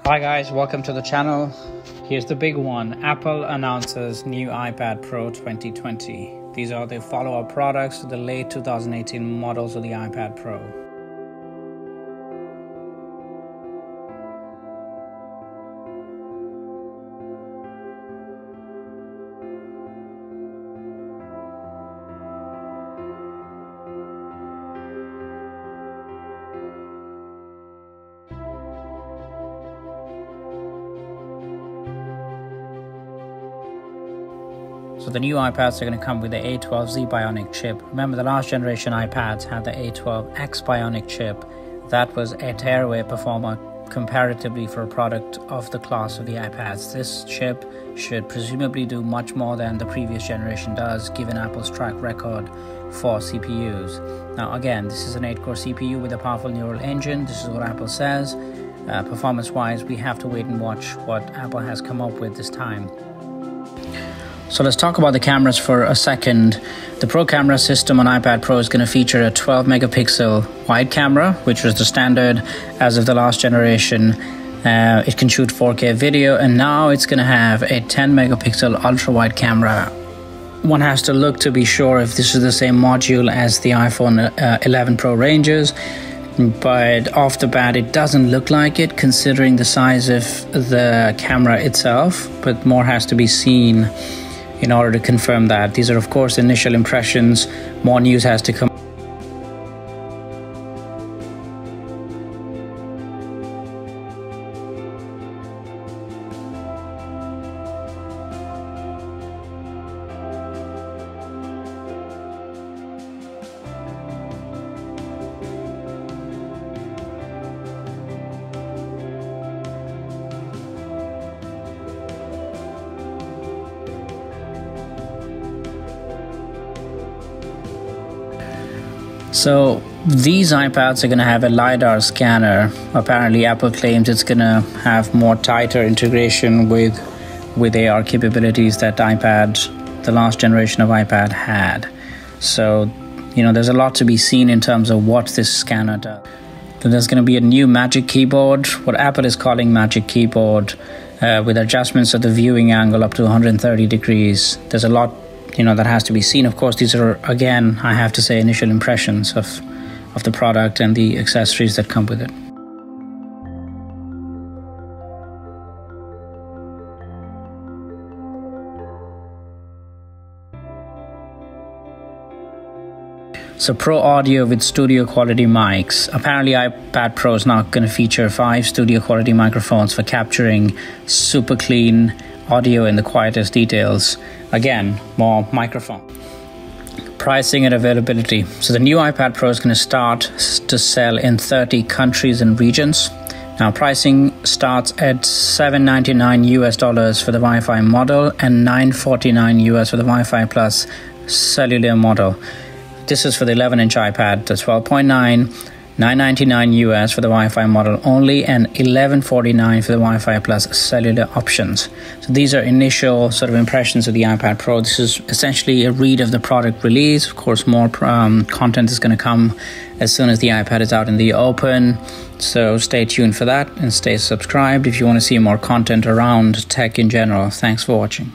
Hi guys, welcome to the channel. Here's the big one. Apple announces new iPad Pro 2020. These are the follow-up products to the late 2018 models of the iPad Pro. So the new iPads are going to come with the A12Z Bionic chip. Remember, the last generation iPads had the A12X Bionic chip. That was a tearaway performer comparatively for a product of the class of the iPads. This chip should presumably do much more than the previous generation does, given Apple's track record for CPUs. Now again, this is an 8-core CPU with a powerful neural engine. This is what Apple says. Performance-wise, we have to wait and watch what Apple has come up with this time. So let's talk about the cameras for a second. The Pro camera system on iPad Pro is going to feature a 12 megapixel wide camera, which was the standard as of the last generation. It can shoot 4K video, and now it's going to have a 10 megapixel ultra wide camera. One has to look to be sure if this is the same module as the iPhone 11 Pro ranges, but off the bat it doesn't look like it considering the size of the camera itself, but more has to be seen in order to confirm that. These are of course initial impressions. More news has to come. So these iPads are going to have a LiDAR scanner. Apparently Apple claims it's going to have more tighter integration with AR capabilities that the last generation of iPad had. So, there's a lot to be seen in terms of what this scanner does. So there's going to be a new Magic Keyboard, what Apple is calling Magic Keyboard, with adjustments of the viewing angle up to 130 degrees. There's a lot that has to be seen. Of course, these are, again, I have to say, initial impressions of the product and the accessories that come with it. So Pro audio with studio quality mics. Apparently iPad Pro is now going to feature 5 studio quality microphones for capturing super clean audio in the quietest details. Again, more microphone. Pricing and availability. So the new iPad Pro is going to start to sell in 30 countries and regions. Now pricing starts at $799 US for the Wi-Fi model and $949 US for the Wi-Fi Plus cellular model. This is for the 11-inch iPad, the 12.9, $999 US for the Wi-Fi model only, and $1149 for the Wi-Fi Plus cellular options. So these are initial sort of impressions of the iPad Pro. This is essentially a read of the product release. Of course, more content is going to come as soon as the iPad is out in the open. So stay tuned for that and stay subscribed if you want to see more content around tech in general. Thanks for watching.